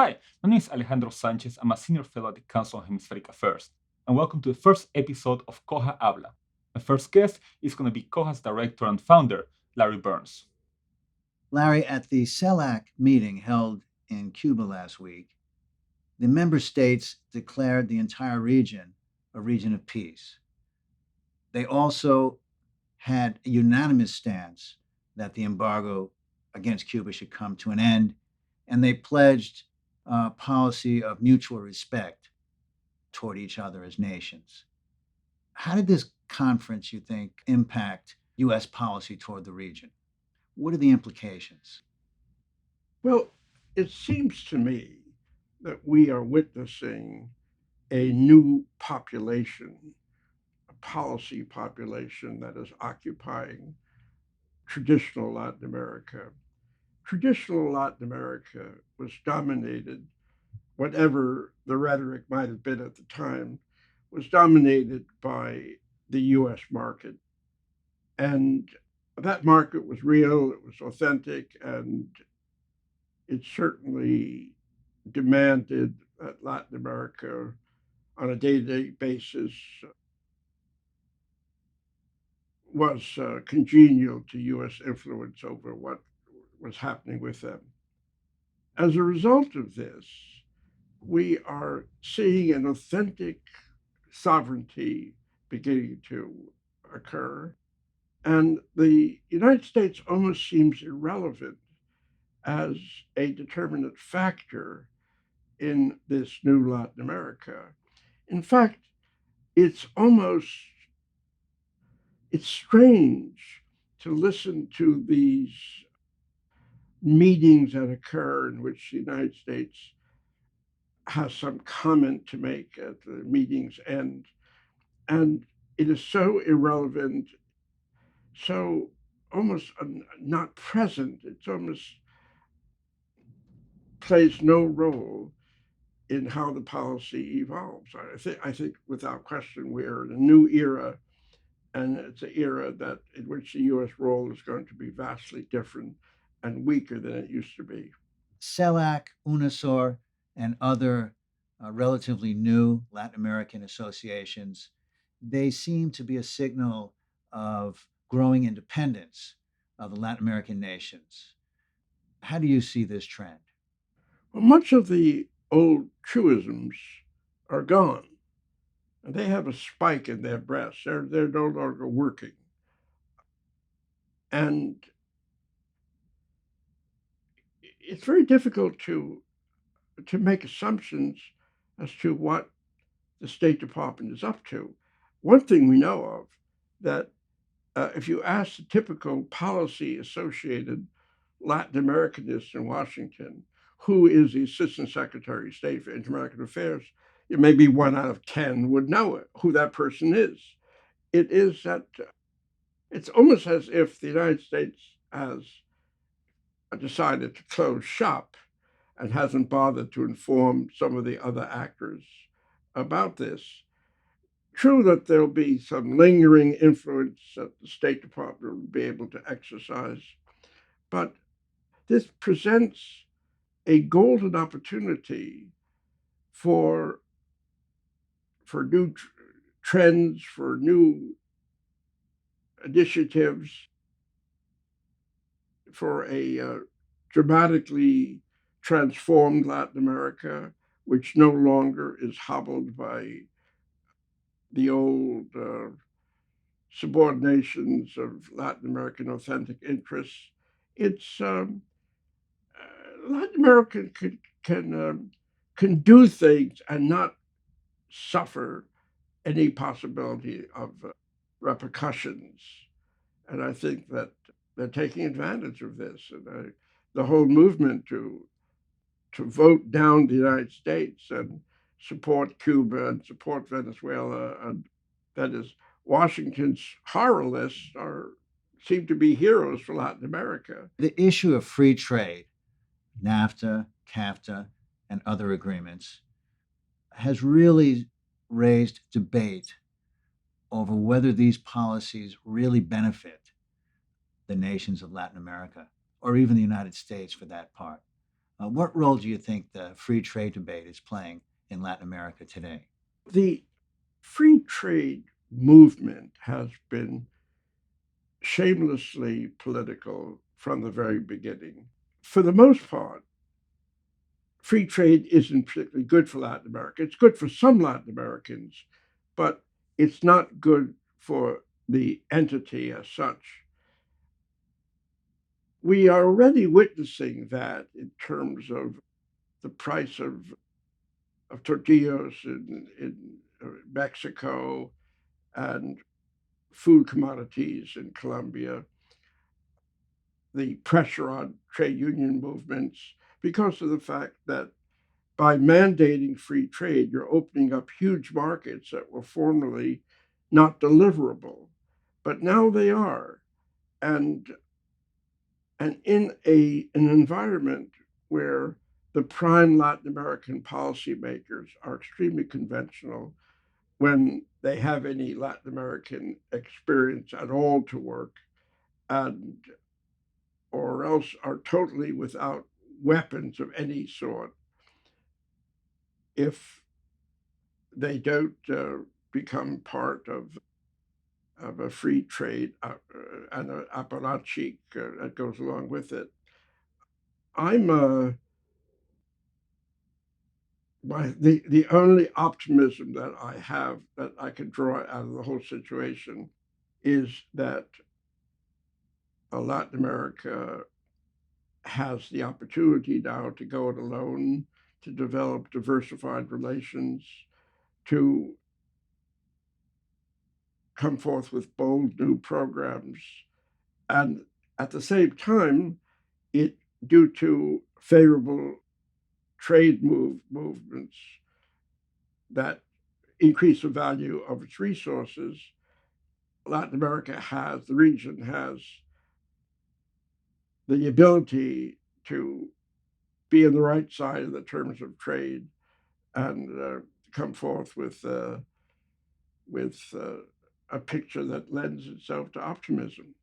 Hi, my name is Alejandro Sanchez. I'm a senior fellow at the Council on Hemispheric Affairs, and welcome to the first episode of COHA Habla. My first guest is going to be COHA's director and founder, Larry Birns. Larry, at the CELAC meeting held in Cuba last week, the member states declared the entire region a region of peace. They also had a unanimous stance that the embargo against Cuba should come to an end, and they pledged a policy of mutual respect toward each other as nations. How did this conference, you think, impact U.S. policy toward the region? What are the implications? Well, it seems to me that we are witnessing a new population, a policy population that is occupying traditional Latin America. Traditional Latin America was dominated, whatever the rhetoric might have been at the time, was dominated by the US market. And that market was real, it was authentic, and it certainly demanded that Latin America, on a day to day basis, was congenial to US influence over what was happening with them. As a result of this, we are seeing an authentic sovereignty beginning to occur. And the United States almost seems irrelevant as a determinant factor in this new Latin America. In fact, it's almost it's strange to listen to these meetings that occur in which the United States has some comment to make at the meeting's end. And it is so irrelevant, so almost not present. It's almost plays no role in how the policy evolves. I think without question we're in a new era, and it's an era that in which the U.S. role is going to be vastly different and weaker than it used to be. CELAC, UNASUR, and other relatively new Latin American associations, they seem to be a signal of growing independence of the Latin American nations. How do you see this trend? Well, much of the old truisms are gone. They have a spike in their breasts. They're no longer working, and it's very difficult to make assumptions as to what the State Department is up to. One thing we know of that if you ask the typical policy associated Latin Americanist in Washington, who is the Assistant Secretary of State for Inter-American Affairs, maybe 1 out of 10 would know it, who that person is. It is that it's almost as if the United States has decided to close shop and hasn't bothered to inform some of the other actors about this. True that there'll be some lingering influence that the State Department will be able to exercise, but this presents a golden opportunity for new trends, for new initiatives, for a dramatically transformed Latin America, which no longer is hobbled by the old subordinations of Latin American authentic interests. It's Latin America can do things and not suffer any possibility of repercussions. And I think that they're taking advantage of this. And the whole movement to vote down the United States and support Cuba and support Venezuela, and that is Washington's horror lists are seem to be heroes for Latin America. The issue of free trade, NAFTA, CAFTA, and other agreements, has really raised debate over whether these policies really benefit the nations of Latin America, or even the United States for that part. What role do you think the free trade debate is playing in Latin America today? The free trade movement has been shamelessly political from the very beginning. For the most part, free trade isn't particularly good for Latin America. It's good for some Latin Americans, but it's not good for the entity as such. We are already witnessing that in terms of the price of tortillas in Mexico and food commodities in Colombia, the pressure on trade union movements, because of the fact that by mandating free trade, you're opening up huge markets that were formerly not deliverable, but now they are. And in an environment where the prime Latin American policymakers are extremely conventional when they have any Latin American experience at all to work, and or else are totally without weapons of any sort if they don't become part of a free trade and an apparatchik that goes along with it. I'm the only optimism that I have that I can draw out of the whole situation is that Latin America has the opportunity now to go it alone, to develop diversified relations, to come forth with bold new programs. And at the same time, due to favorable trade movements that increase the value of its resources, the region has the ability to be on the right side of the terms of trade and come forth with a picture that lends itself to optimism.